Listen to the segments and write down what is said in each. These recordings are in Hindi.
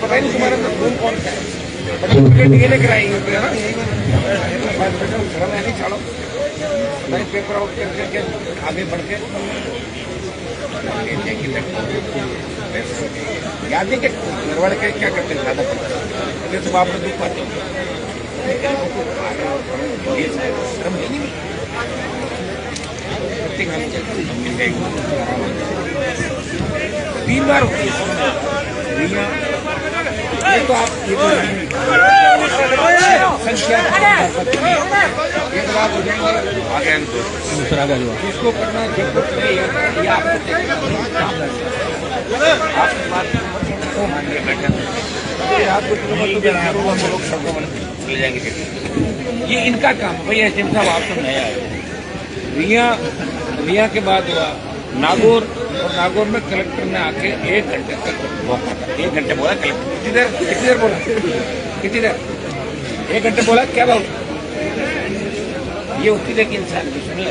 पता नहीं तुम्हारा खून कौन सा है, डीएनए कराएंगे ना, नहीं छोड़ो, पेपर आउट करके आगे बढ़ के याद नहीं कि घर वाले क्या करते हैं, ज्यादा करते हैं, तो आप दुख पाते हो, शर्म नहीं तीन बार होती है ये तो आप संख्या एक बार हो जाएंगे आगे दूसरा इसको करना ये आपको लोग सड़कों में चले जाएंगे, ये इनका काम है भाई। एसडीएम साहब आप तो नया है, रिया के बाद हुआ नागौर, और नागौर में कलेक्टर ने आके 1 घंटे तक मौका था, 1 घंटे बोला कलेक्टर, कितनी देर बोला, कितनी देर, 1 घंटे बोला, क्या बात ये होती है कि इंसान की सुन ले,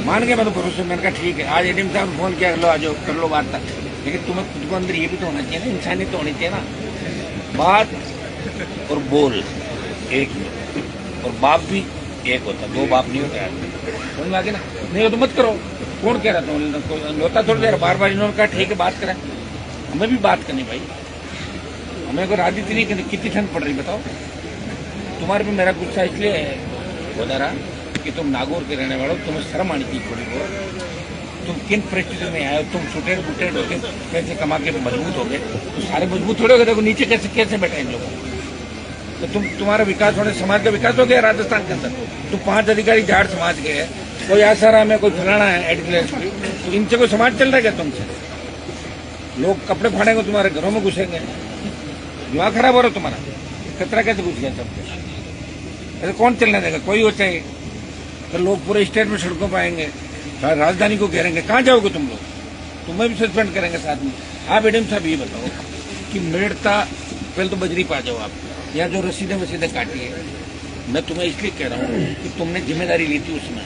मान गया मैं तो भरोसे, मैंने कहा ठीक है, आज एडीएम साहब ने फोन किया, लो आज कर लो बात तक, लेकिन तुम्हें खुद को अंदर ये भी तो होना चाहिए ना, इंसानियत तो होनी चाहिए ना, बात और बोल एक और बाप भी एक होता, 2 बाप नहीं होता आदमी, समझ में आ गया ना, नहीं हो तो मत करो, कौन कह रहा था होता थोड़ी देर, बार बार इन्होंने कहा ठीक है बात करें, हमें भी बात करनी भाई, हमें कोई राजनीति नहीं करनी, कितनी ठंड पड़ रही बताओ, तुम्हारे पे मेरा गुस्सा इसलिए होता रहा कि तुम नागौर के रहने वाले हो, तुम्हें शर्म आनी चाहिए थोड़ी बहुत, तुम किन परिस्थितियों में आए हो, तुम सुटेड बुटेड होके पैसे कमा के मजबूत हो गए, तो सारे मजबूत थोड़े हो गए, देखो नीचे कैसे कैसे बैठे इन लोगों, तो तुम्हारा विकास होने, समाज का विकास हो गया राजस्थान के अंदर, तुम 5 अधिकारी जाट समाज के हैं, कोई आसाराम है, कोई फलाना है एडमिलेस, तो इनसे कोई समाज चल रहा है क्या तुमसे, लोग कपड़े फाड़ेंगे, तुम्हारे घरों में घुसेंगे, जुआ खराब हो रहा तुम्हारा, खतरा कैसे घुस गया सबके, ऐसे कौन चलने देगा, कोई हो चाहे, तो लोग पूरे स्टेट में सड़कों पर आएंगे, राजधानी को घेरेंगे, कहाँ जाओगे तुम लोग, तुम्हें भी सस्पेंड करेंगे साथ में। आप एडीएम साहब ये बताओ कि मेड़ता पहले तो बजरी पा जाओ आप, या जो रसीदे वसीदे काटी है, मैं तुम्हें इसलिए कह रहा हूँ कि तुमने जिम्मेदारी ली थी, उसमें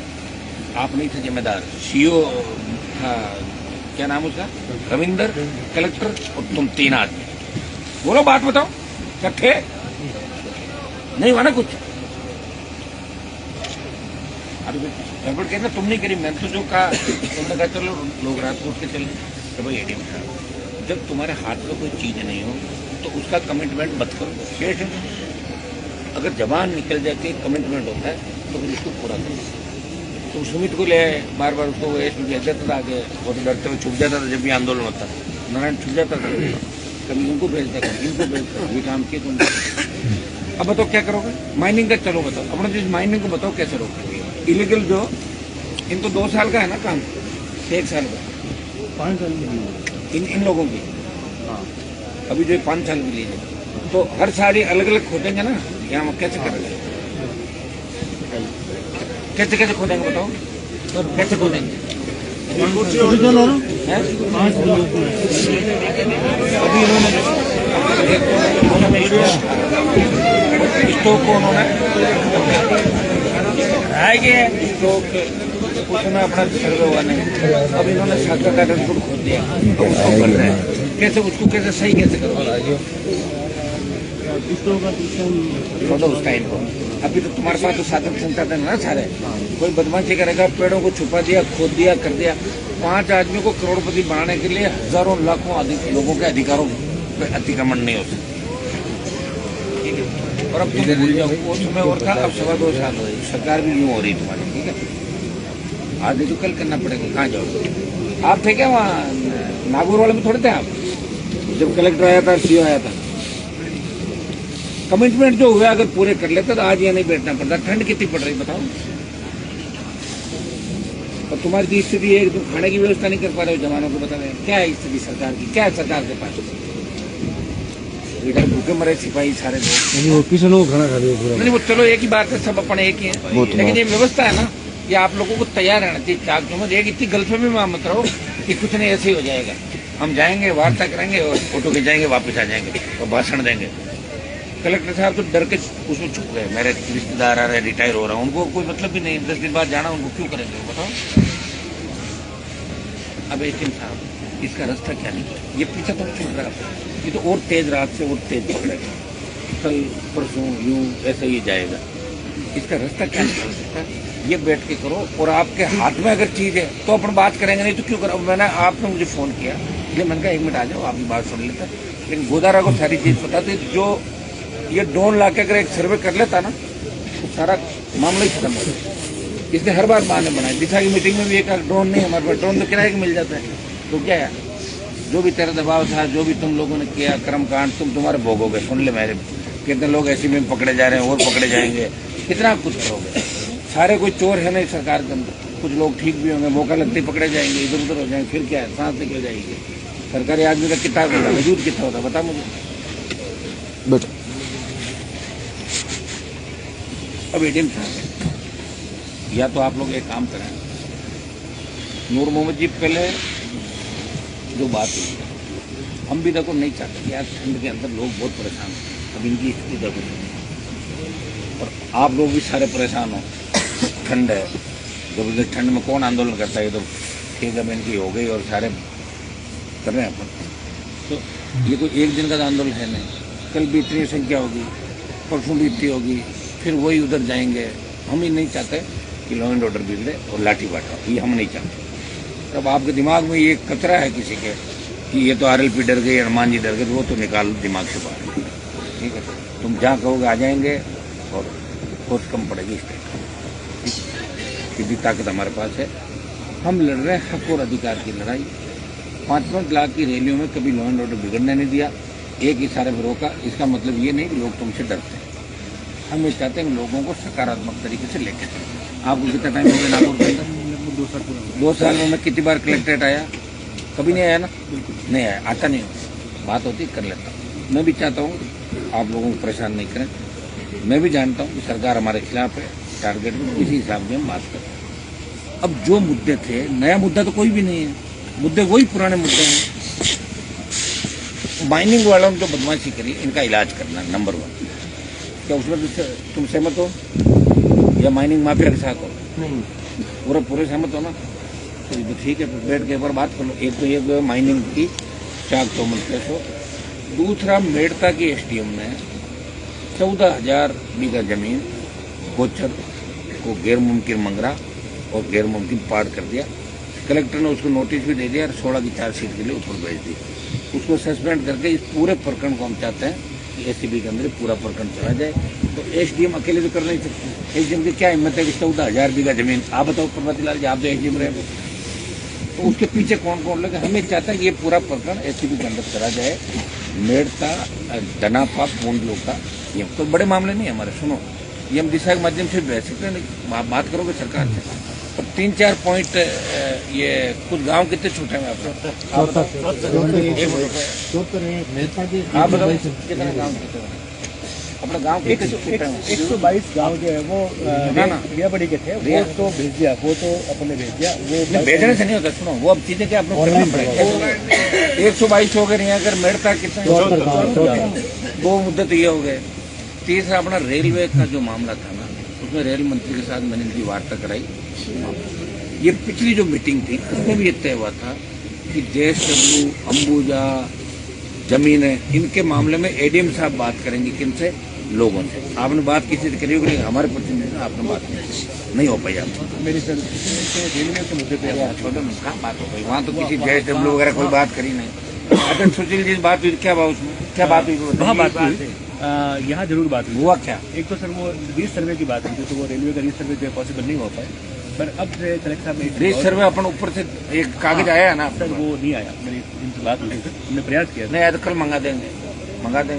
आप नहीं थे जिम्मेदार, सीओ था, क्या नाम उसका, रविंदर, कलेक्टर और तुम 3 आदमी, बोलो बात बताओ, इकट्ठे नहीं हुआ ना कुछ, गड़बड़ कहना तुम नहीं करी, मैंने तो जो कहा, तुमने कहा चलो लोग रात को उठ के चले, तो भाई एडीएम साहब जब तुम्हारे हाथ में कोई चीज नहीं हो तो उसका कमिटमेंट मत करो, शेष अगर जबान निकल जाती है, कमिटमेंट होता है तो फिर उसको पूरा करो। तो सुमित को ले आए, बार बार उसको देता था आगे, वो तो डरते हुए छुप जाता था, जब भी आंदोलन होता नारायण छुप जाता था, कभी उनको भेजता कभी इनको भेजता, ये काम किए तुम। अब बताओ क्या करोगे, माइनिंग का चलो बताओ, अपने जिस माइनिंग को बताओ कैसे रोकोगे, इलीगल जो इनको 2 साल का है ना काम, 1 साल का, 5 साल इन लोगों की, अभी जो 5 साल की लीजिए, तो हर साल अलग अलग खोदेंगे ना, यहाँ हम कैसे करेंगे, कैसे कैसे खोदेंगे बताओ, कैसे खोदेंगे, अभी इन्होंने स्टोव को उन्होंने आएंगे तो उसमें अपना सर्वे हुआ नहीं, अब इन्होंने 7 फुट खोद दिया, तो उसको कर रहे हैं कैसे, उसको कैसे सही कैसे करो उसका इनको, अभी तो तुम्हारे पास तो साधन संसाधन है ना सारे, कोई बदमाशी करेगा, पेड़ों को छुपा दिया, खोद दिया, कर दिया, 5 आदमियों को करोड़पति बनाने के लिए हजारों लाखों लोगों के अधिकारों पर अतिक्रमण नहीं हो सकता, ठीक है। और अब तुम भूल जाओ वो समय और था, अब 2.25 साल हो रही, सरकार भी यूँ हो रही तुम्हारी, ठीक है, आगे तो कल करना पड़ेगा, कहाँ जाओगे आप, थे क्या वहाँ नागौर वाले में थोड़े थे आप, जब कलेक्टर आया था, सीओ आया था, कमिटमेंट जो हुआ अगर पूरे कर लेते तो आज यहाँ नहीं बैठना पड़ता, ठंड कितनी पड़ रही बताओ, और तुम्हारी की स्थिति है, तुम खाने की व्यवस्था नहीं कर पा रहे हो जवानों को, बता रहे क्या है स्थिति सरकार की, क्या है सरकार के पास, इधर भूखे मरे सिपाही सारे लोग, किसानों को खाना खा रहे हो, नहीं वो चलो एक ही बात है, सब अपने एक ही है, लेकिन ये व्यवस्था है ना, ये आप लोगों को तैयार रहना चाहिए, चाक में एक इतनी गलतफहमी में मत रहो कि कुछ नहीं ऐसे ही हो जाएगा, हम जाएंगे वार्ता करेंगे और फोटो खिंचाएंगे, वापस आ जाएंगे और भाषण देंगे। कलेक्टर साहब तो डर के उसमें छुप गए, मेरे रिश्तेदार आ रहे, रिटायर हो रहा हूँ, उनको कोई मतलब भी नहीं, 10 दिन बाद जाना, उनको क्यों करेंगे बताओ, अब एटीएम साहब इसका रास्ता क्या निकला, ये पीछे तो छूट रहा है, ये तो और तेज रात से और तेज पकड़ेगा, कल परसों यूं ऐसे ही जाएगा, इसका रास्ता क्या निकल सकता है? ये बैठ के करो, और आपके हाथ में अगर चीज है तो अपन बात करेंगे, नहीं तो क्यों करो। मैंने आपने मुझे फोन किया, इसलिए मैंने कहा 1 मिनट आ जाओ, आपकी बात सुन लेता। लेकिन गोदारा को सारी चीज पता थी, जो ये ड्रोन ला के अगर एक सर्वे कर लेता ना तो सारा मामला ही खत्म हो जाता। इसने हर बार बहाने बनाए, दिशा की मीटिंग में भी एक ड्रोन नहीं हमारे पास, ड्रोन तो किराए के मिल जाता है। तो क्या है, जो भी तेरा दबाव था, जो भी तुम लोगों ने किया कर्मकांड, तुम्हारे भोगोगे। सुन ले मेरे, कितने लोग ऐसे में पकड़े जा रहे हैं और पकड़े जाएंगे, कितना कुछ करोगे। सारे कोई चोर है नहीं सरकार के अंदर, कुछ लोग ठीक भी होंगे, मौका लगते ही पकड़े जाएंगे, इधर उधर हो जाएंगे, फिर क्या है, सांस निकल जाएगी। सरकारी आदमी का कितना होता, वजूद कितना होता, बता मुझे। बेटा अब एडीएम साहब, या तो आप लोग एक काम करें, नूर मोहम्मद जी पहले जो बात हुई, हम भी देखो नहीं चाहते कि आज ठंड के अंदर लोग बहुत परेशान हैं। अब इनकी स्थिति देखो, और आप लोग भी सारे परेशान हो, ठंड है, जबरदस्त ठंड में कौन आंदोलन करता है, ये तो ठीक है इनकी हो गई और सारे कर रहे हैं अपन। तो ये कोई एक दिन का आंदोलन है नहीं, कल भी इतनी संख्या होगी, परसों भी इतनी होगी, फिर वही उधर जाएंगे। हम ही नहीं चाहते कि लॉ एंड ऑर्डर बिगड़े और लाठी बांटा, ये हम नहीं चाहते। अब आपके दिमाग में ये कचरा है किसी के कि ये तो आरएलपी डर गई, हनुमान जी डर गए, तो वो तो निकाल दिमाग से बाहर, ठीक है। तुम जहाँ कहोगे आ जाएंगे, और फोर्स कम पड़ेगी स्टेट, सीधी ताकत हमारे पास है। हम लड़ रहे हैं हक और अधिकार की लड़ाई। 5-5 लाख की रैलियों में कभी लॉ एंड ऑर्डर बिगड़ने नहीं दिया, एक इशारे पर रोका। इसका मतलब ये नहीं कि लोग तुमसे डरते हैं, हम ये चाहते हैं लोगों को सकारात्मक तरीके से लेकर चलें। आपको कितना टाइम हो गया नागौर के अंदर? 2 साल में मैं कितनी बार कलेक्ट्रेट आया? कभी नहीं आया ना, नहीं आया, आता नहीं हूँ, बात होती कर लेता हूँ। मैं भी चाहता हूँ आप लोगों को परेशान नहीं करें। मैं भी जानता हूँ कि सरकार हमारे खिलाफ है, टारगेट में, इसी हिसाब से हम बात करें। अब जो मुद्दे थे, नया मुद्दा तो कोई भी नहीं है, मुद्दे वही पुराने मुद्दे हैं। माइनिंग वालों ने जो बदमाशी करी, इनका इलाज करना नंबर 1। क्या उसमें तुम सहमत हो, या माइनिंग माफिया के साथ हो? नहीं, पूरे सहमत हो ना, तो ठीक है, बैठ के एक बार बात कर लो। एक तो ये माइनिंग की चाक तोमल केस हो, दूसरा मेड़ता की एसडीएम ने 14,000 बीघा जमीन गोचर को गैर मुमकिन मंगरा और गैर मुमकिन पार कर दिया। कलेक्टर ने उसको नोटिस भी दे दिया और 16 की चार्जशीट के लिए ऊपर भेज दी। उसको सस्पेंड करके इस पूरे प्रकरण को हम चाहते हैं कि एसीबी के अंदर पूरा प्रकरण चला जाए। तो एसडीएम अकेले तो कर नहीं सकते, एसडीएम की क्या हिम्मत है कि 14,000 बीघा जमीन, आप बताओ प्रभाती लाल जी, आप तो एसडीएम रहे, तो उसके पीछे कौन कौन लगे? हमें चाहता है कि ये पूरा प्रकरण एसीबी के अंदर चला जाए। मेड़ता, दनापा, पूंडलों का ये तो बड़े मामले नहीं है हमारे। सुनो, ये हम दिशा के माध्यम से भेज सकते हैं, आप बात करोगे सरकार से। और 3-4 पॉइंट, ये कुछ गांव कितने छूटे हैं आपको? आप बताओ कितने गाँव छूटे हैं अपने गाँव के? 122 गांव जो है वो बिया बड़ी के थे, वो तो भेज दिया, वो तो अपने भेज दिया। वो भेजने से नहीं होता, सुनो, वो अब चीजें क्या आपने करनी पड़ेगी। 122 हो गए नहीं, अगर मेड़ता कितना, 2 मुद्दे तो ये हो गए। तीसरा अपना रेलवे का जो मामला था ना, उसमें रेल मंत्री के साथ मैंने इनकी वार्ता कराई। ये पिछली जो मीटिंग थी उसमें भी ये तय हुआ था कि JSW, अंबुजा जमीनें, इनके मामले में एडीएम साहब बात करेंगे किनसे? लोगों से। आपने बात किसी से करी होगी? हमारे प्रतिनिधि से आपने बात नहीं हो पाई। आप मेरी रेलवे के मुद्दे पे छोटे में कहाँ बात हो पाई? वहाँ तो किसी JSW वगैरह कोई बात करी नहीं। अगर सुशील जी बात हुई, क्या बात उसमें, क्या बात हुई? वहाँ बात हुई, यहाँ जरूर बात हुई। हुआ क्या? एक तो सर वो रीसर्वे की बात हुई थी, तो वो रेलवे का रीसर्वे जो है पॉसिबल नहीं हो पाए, पर अब कलेक्टर साहब ने रीसर्वे अपन ऊपर से एक कागज आया है ना सर, वो नहीं आया। मेरी इनसे बात हुई, हमने प्रयास किया। नहीं आया तो कल मंगा देंगे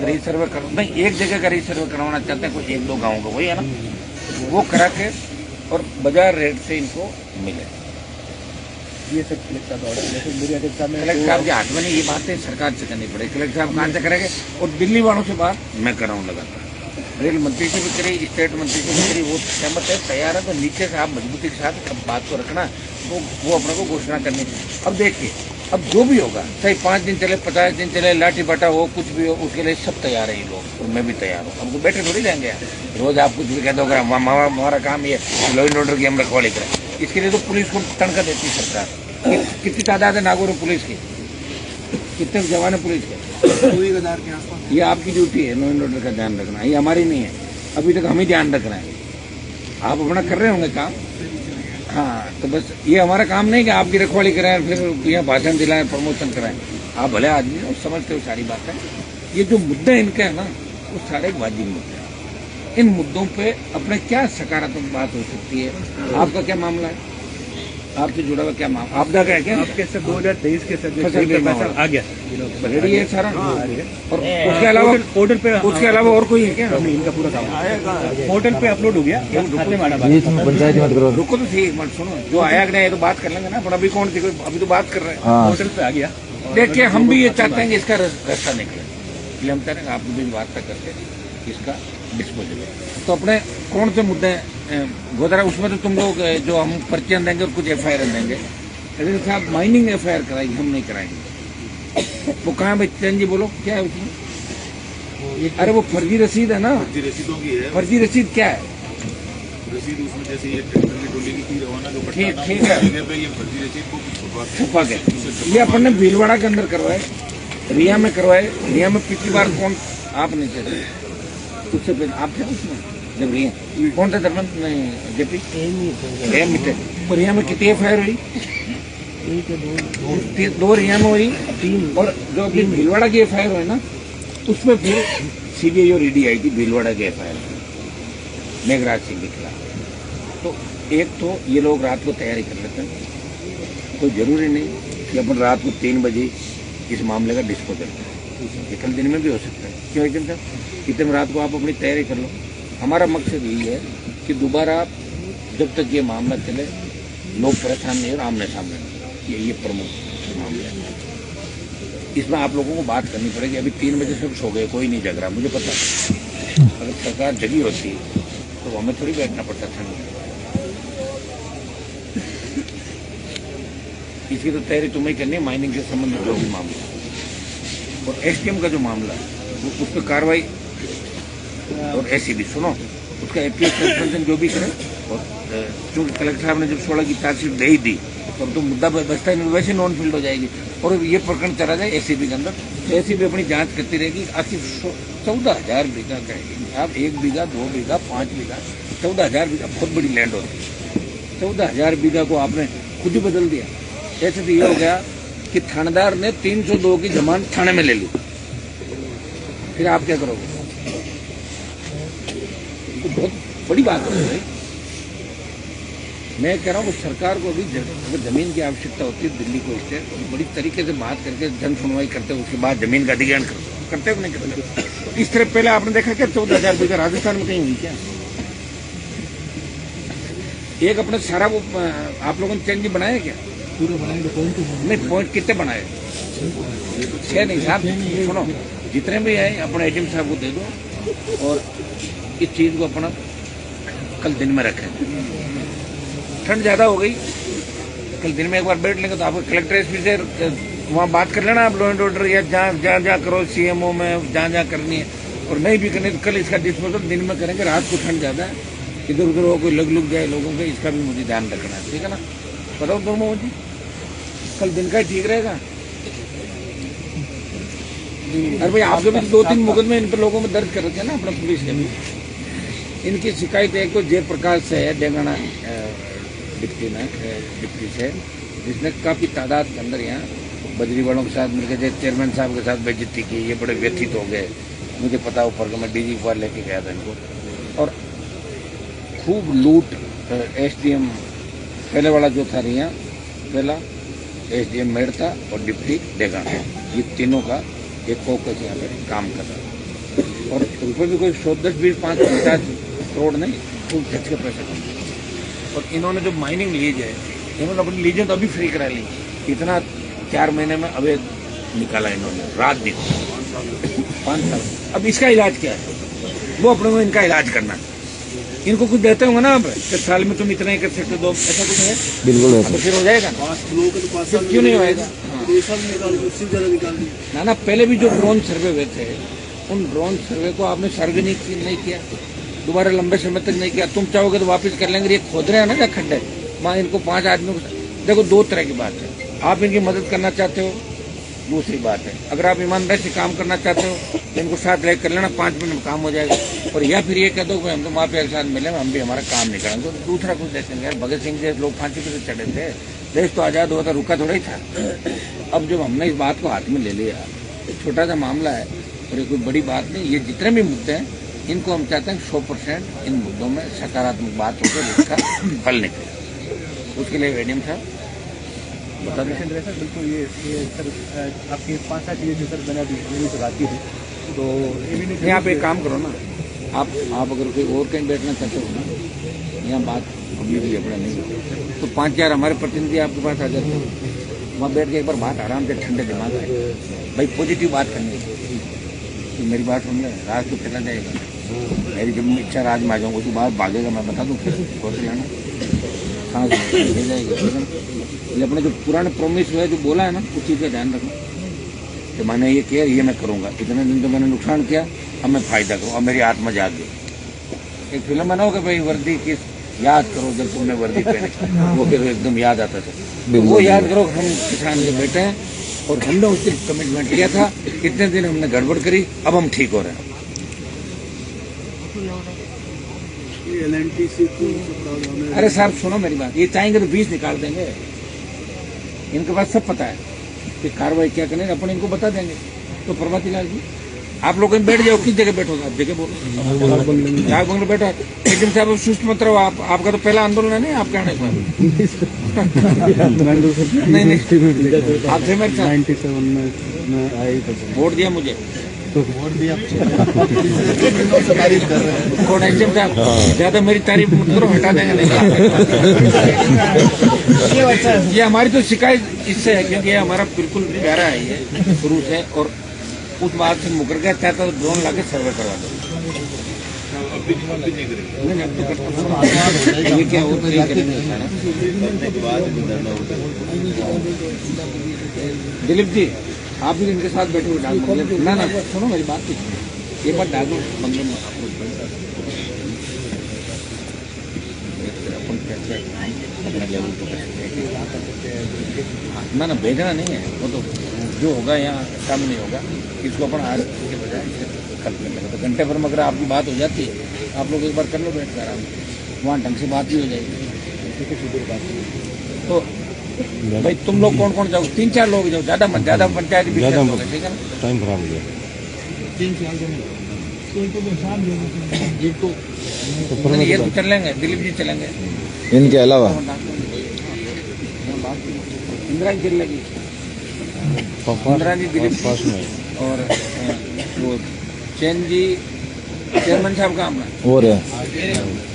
रीसर्वे कर। नहीं, एक जगह का रीसर्वे करवाना चाहते हैं, कोई 1-2 गाँव का, वही है ना, वो करा के और बाजार रेट से इनको मिले। ये सब कलेक्टर साहब ऑर्डर, मेरे अध्यक्ष साहब कलेक्टर साहब के हाथ में नहीं, ये बातें सरकार से करनी पड़ेगी। कलेक्टर साहब कहाँ से करेंगे? और दिल्ली वालों से बात मैं कर रहा हूँ लगातार, रेल मंत्री से भी करी, स्टेट मंत्री से भी करी, वो सहमत है, तैयार है। तो नीचे से आप मजबूती के साथ अब बात को रखना, तो वो अपने को घोषणा करनी। अब देखिए, अब जो भी होगा, चाहे 5 दिन चले, 50 दिन चले, लाठी बाटा हो, कुछ भी हो, उसके लिए सब तैयार है ये लोग, और मैं भी तैयार हूँ। अब तो बैठे थोड़ी जाएंगे यार, रोज आप कुछ भी कहते हो, हमारा काम ये लॉ एंड ऑर्डर की हम रखवाली करें। इसके लिए तो पुलिस को तनख्वाह देती है सरकार, कितनी तादाद है नागौर में पुलिस की? कितने जवान है पुलिस के? 2000 के आसपास। ये आपकी ड्यूटी है, नो एंड ऑर्डर का ध्यान रखना, ये हमारी नहीं है। अभी तक हम ही ध्यान रख रहे हैं, आप अपना कर रहे होंगे काम। हाँ, तो बस ये हमारा काम नहीं कि आपकी रखवाली कराएं फिर यहाँ भाषण दिलाएं, प्रमोशन कराएं। आप भले आदमी हो, समझते हो सारी बात है। ये जो मुद्दे इनके हैं ना, वो सारे वाजिब मुद्दे हैं। इन मुद्दों पे अपने क्या सकारात्मक बात हो सकती है? आपका क्या मामला है? आपसे जुड़ा हुआ क्या मामला? आपदा का है क्या? आपके सर 2023 के सर जो फसल बीमा पैसा आ गया रेडी है सारा? और उसके अलावा पोर्टल पे उसके अलावा और कोई है क्या? नहीं, इनका पूरा काम पोर्टल पे अपलोड हो गया। खाते में आना बाकी। बीच में पंचायत मत करो। रुको तो सही, मत सुनो, जो आया कि नहीं तो बात कर लेंगे ना, पर अभी कौन थी? अभी तो बात कर रहे हैं। हाँ पोर्टल पे आ गया। देखिए, हम भी ये चाहते हैं कि इसका रास्ता निकले, इसलिए हम चाहते हैं कि आपकी भी वार्ता करके इसका डिस्पोजल है। तो अपने कौन से मुद्दे गोदरा, उसमें तो तुम लोग जो हम पर्चियां देंगे और कुछ FIR देंगे, अगर साहब माइनिंग FIR कराएंगे, हम नहीं कराएंगे। वो कहाँ भाई चंद जी, बोलो क्या है उसमें? अरे वो फर्जी रसीद है ना, फर्जी रसीदों की है। फर्जी रसीद क्या है? रसीद उसमें जैसे ये ट्रैक्टर की टोली की थी रवाना जो ठीक पटना ठीक है, पे ये फर्जी रसीद को छुपा छुपा के ये अपन ने भीलवाड़ा के अंदर करवाए, रिया में करवाए। रिया में पिछली बार कौन, आप नहीं थे, उससे पहले आप थे उसमें जब रिया कौन थे? धर्मेंद्र नहीं, जेपी एम थे। और रिया में कितनी FIR हुई? 2 रिया में हुई, और जो अभी भीलवाड़ा की FIR हुई ना, उसमें फिर CBI और ED आई थी भीलवाड़ा की FIR मेघराज सिंह के खिलाफ। तो एक तो ये लोग रात को तैयारी कर लेते हैं, कोई जरूरी नहीं कि अपन रात को 3 बजे इस मामले का डिस्पोजल करें, ये कल दिन में भी हो सकता है। क्यों एकदम साहब, इतने रात को आप अपनी तैयारी कर लो। हमारा मकसद यही है कि दोबारा जब तक ये मामला चले, लोग परेशान नहीं और आमने सामने नहीं, ये प्रमुख मामला है। इसमें आप लोगों को बात करनी पड़ेगी। अभी 3 बजे से सो गए, कोई नहीं जग रहा, मुझे पता है। अगर सरकार जगी होती तो हमें थोड़ी बैठना पड़ता ठंड में। इसकी तो तैयारी तुम्हें करनी है, माइनिंग के संबंध में जो भी मामला। और SDM का जो मामला उस पर कार्रवाई, और SCB सुनो, उसका APS सस्पेंशन जो भी करे। और चूंकि कलेक्टर साहब ने जब 16 की चार्जशीट दे ही दी, तब तो मुद्दा बचता ही नहीं, वैसे नॉन फील्ड हो जाएगी। और ये प्रकरण चला जाए SCB के अंदर, तो SCB अपनी जांच करती रहेगी। आखिर 14,000 बीघा का है, आप 1 बीघा 2 बीघा 5 बीघा 14,000 बीघा बहुत बड़ी लैंड होती है। 14,000 बीघा को आपने खुद ही बदल दिया। ऐसे तो ये हो गया कि थानेदार ने 302 की जमानत थाने में ले ली, फिर आप क्या करोगे? तो बहुत बड़ी बात है भाई। मैं कह रहा हूँ सरकार को भी अगर जमीन की आवश्यकता होती है, दिल्ली को इससे बड़ी तरीके से बात करके जन सुनवाई करते, उसके बाद जमीन का अधिग्रहण करते हो नहीं करते? तो इस तरह पहले आपने देखा क्या 14,000 बीघा राजस्थान में कहीं हुई क्या? एक अपने सारा वो आप लोगों ने चेंज बनाया क्या? पूरे बनाएंगे पॉइंट नहीं, पॉइंट कितने बनाए? 6 नहीं साहब, सुनो, जितने भी आए अपने एजेंट साहब को दे दो, और इस चीज को अपना कल दिन में रखें। ठंड ज्यादा हो गई, कल दिन में एक बार बैठ लेंगे, तो आपको कलेक्टर SP से वहाँ बात कर लेना, आप लॉ एंड ऑर्डर या जहाँ करो, CMO में जहाँ करनी है। और नहीं भी करनी तो कल इसका डिस्पोजल दिन में करेंगे। रात को ठंड ज्यादा है, इधर उधर हो, कोई लग जाए लोगों के, इसका भी मुझे ध्यान रखना है, ठीक है ना? बताओ दोनों जी, कल दिन का ही ठीक रहेगा। अरे भाई, आपके भी 2-3 मुकदमे इन पर लोगों में दर्ज कर रखे हैं ना अपना पुलिस के भी। इनकी शिकायत एक तो जयप्रकाश से है, डेंगाना डिप्टी से, जिसने काफी तादाद के अंदर यहाँ बजरी वालों के साथ मिलकर चेयरमैन साहब के साथ बेइज्जती की। ये बड़े व्यथित हो गए, मुझे पता ऊपर का, मैं DG के पास लेके गया था इनको। और खूब लूट SDM पहले वाला जो था रिया, पहला SDM मेड़ था और डिप्टी डेगाना, ये तीनों का एक फोकस यहाँ पे काम कर रहा है। और रुपये भी कोई 100, 10, 20, 5, 50 करोड़ नहीं, खूब खर्च के पैसे कमाए। और इन्होंने जो माइनिंग लीज है, इन्होंने अपनी लीजें तो अभी फ्री करा ली। इतना 4 महीने में अवैध निकाला इन्होंने, रात दिन 5 साल। अब इसका इलाज क्या है? वो अपने को इनका इलाज करना है। इनको कुछ देते होंगे ना आप, कि साल में तुम इतना ही कर सकते हो, ऐसा कुछ है? बिल्कुल तो फिर हो जाएगा, फिर क्यों नहीं होएगा? ना, पहले भी जो ड्रोन सर्वे हुए थे, उन ड्रोन सर्वे को आपने सार्वजनिक नहीं किया, दोबारा लंबे समय तक नहीं किया। तुम चाहोगे तो वापस कर लेंगे। ये खोद रहे हैं ना क्या खड्डे, वहाँ इनको 5 आदमियों को देखो दो तरह की बात है, आप इनकी मदद करना चाहते हो, दूसरी बात है अगर आप ईमानदारी से काम करना चाहते हो तो इनको साथ लेकर कर लेना, 5 मिनट में काम हो जाएगा। और या फिर ये कह दो कि हम तो माफिया के साथ मिले, हम भी हमारा काम नहीं करेंगे, तो दूसरा कुछ देखेंगे। यार भगत सिंह जैसे लोग फांसी पे चढ़े थे, देश तो आजाद हुआ था, रुका थोड़ा ही था। अब जब हमने इस बात को हाथ में ले लिया, एक छोटा सा मामला है और ये कोई बड़ी बात नहीं, ये जितने भी मुद्दे हैं इनको हम चाहते हैं 100% इन मुद्दों में सकारात्मक बात होकर इसका हल निकले। उसके लिए वेडियम था बता दें सर बिल्कुल ये सर आपकी 5-7 चीज़ें जो सर मैंने अभी से बात की थी, तो नहीं आप एक काम करो ना, आप अगर कोई और कहीं बैठना चाहते हो ना, यहाँ बात अभी भी अपना नहीं तो 5-4 हमारे प्रतिनिधि आपके पास आ जाते हैं, वहाँ बैठ के एक बार बात आराम से ठंडे दिमाग है भाई, पॉजिटिव बात करनी है। तो मेरी बात सुन ले, राज तो चला जाएगा, मेरी जब इच्छा राज में आ जाऊँगा, उसके बाद भागेगा, मैं बता दूँ फिर कौन से लाना हाँ ले जाएगी। ये अपने जो पुराने प्रॉमिस हुआ है, जो बोला है ना, उस चीज़ का ध्यान रखना कि मैंने ये किया, ये मैं करूँगा, इतने दिन तो मैंने नुकसान किया, अब मैं फायदा करूँ, अब मेरी आत्मा जाग गई। एक फिल्म बनाओगे भाई, वर्दी किस याद करो जब तुमने वर्दी पहनी, वो फिर एकदम याद आता था, तो वो याद करो हम किसान के बेटे हैं और हमने उस दिन कमिटमेंट लिया था, कितने दिन हमने गड़बड़ करी, अब हम ठीक हो रहे हैं। अरे साहब सुनो मेरी बात, ये चाहेंगे तो 20 निकाल देंगे, इनके पास सब पता है कि कार्रवाई क्या करनी है, अपन इनको बता देंगे। तो प्रभाती लाल जी आप लोग बैठ जाओ, किस जगह बैठोगे आप, जगह बोलो, जाग बंगले बैठो। एकदम से आप सुस्त मत रहो, आपका तो पहला आंदोलन है नहीं आपके आने का नहीं आपसे मेरे साथ 97 में आई, वोट दिया मुझे, तो वोट दिया कौन एच साहब, ज्यादा मेरी तारीफ मत करो, हटा देंगे नहीं। ये हमारी तो शिकायत इससे है क्योंकि ये हमारा बिल्कुल प्यारा है ये शुरू से, और उस बात से मुकर गया, चाहता तो ड्रोन लाके सर्वे करवा दो। नहीं अब तो करता ये क्या होता है, दिलीप जी आप भी इनके साथ बैठे हुए ना सुनो मेरी बात, ये मत डालो बंगले में, ना भेजना नहीं है, वो तो जो होगा यहाँ काम नहीं होगा, इसको अपन आज के बजाय कल कर लेंगे। तो घंटे भर में अगर आपकी बात हो जाती है, आप लोग एक बार कर लो बैठ कर आराम से, वहाँ ढंग से बात भी हो जाएगी। तो भाई तुम लोग कौन कौन जाओ, 3-4 लोग जाओ, ज्यादा मत, ज्यादा पंचायत ठीक है ना, टाइम खराब हो गया, 3 साल तो ये तो चल लेंगे, दिलीप जी चलेंगे, इनके अलावा इंदिरा जी लगी, इंदिरा जी दिलीप और वो चैन जी, चेयरमैन साहब का अपना और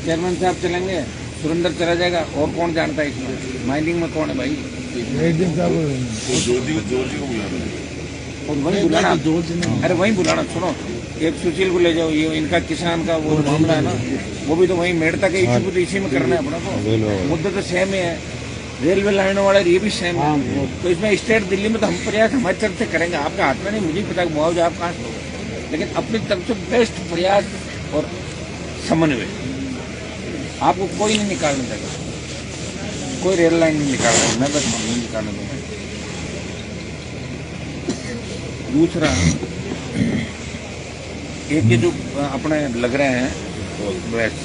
चेयरमैन साहब चलेंगे, सुरेंद्र चला जाएगा, और कौन जानता है इसमें, माइनिंग में कौन है भाई, और वही बुलाना, अरे वही बुलाना, सुनो एक सुशील को ले जाओ, ये इनका किसान का वो मामला है ना, वो भी तो वही मेड़ता के इशू तो इसी में करना है अपना को, मुद्दा तो सेम ही है, रेलवे लाइनों वाला ये भी सेम है। तो इसमें स्टेट दिल्ली में तो हम प्रयास हमारी तरफ से करेंगे, आपके हाथ में नहीं, मुझे पता मुआवजा आप कहाँ से, लेकिन अपनी तरफ से बेस्ट प्रयास और समन्वय, आपको कोई नहीं निकालने देगा, कोई रेल लाइन नहीं निकाल रहा, मैं बस नहीं निकालने दूंगा। दूसरा एक ये जो अपने लग रहे हैं,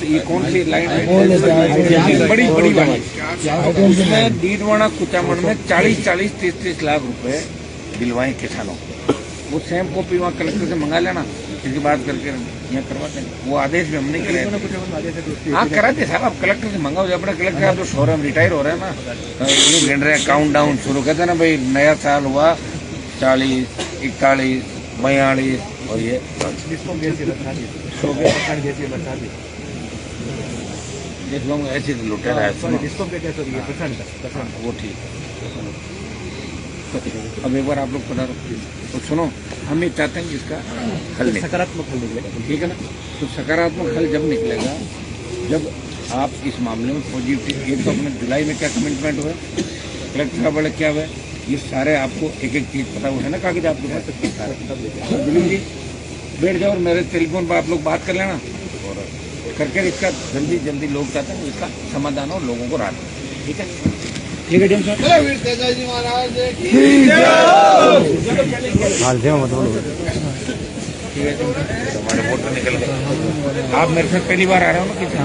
ये कौन सी लाइन है, बड़ी बड़ी वाली, उसमें डीडवाना कुचामन में 40-30 लाख रुपए दिलवाए किसानों को, वो सेम कॉपी वहाँ कलेक्टर से मंगा लेना, इसकी बात करके यहाँ करवाते हैं, वो आदेश भी हम नहीं करे, हाँ कराते साहब, आप कलेक्टर से मंगाओ, अपने कलेक्टर साहब तो शोर में रिटायर हो रहे हैं ना, ये गिन रहे हैं, काउंट डाउन शुरू कहते हैं ना भाई, नया साल हुआ 40, 41, 42 और ये ऐसे लुटेरा है, वो ठीक। अब एक बार आप लोग पता तो सुनो, हम ये चाहते हैं कि इसका हल सकारात्मक हल निकलेगा, ठीक है ना, तो सकारात्मक हल जब निकलेगा, जब आप इस मामले में पॉजिटिव, एक तो अपने जुलाई में क्या कमिटमेंट हुआ, कलेक्टर का बड़े क्या हुआ, ये सारे आपको एक एक चीज पता हुआ है ना, कागज आपके पास, दिलीप जी बैठ जाओ और मेरे टेलीफोन पर आप लोग बात कर लेना, और करके इसका जल्दी लोग चाहते हैं इसका समाधान हो, लोगों को राहत, ठीक है। ठीक है डीएम साहब। ठीक है हमारे वोटर निकल गए। आप मेरे साथ पहली बार आ रहे हो ना किसी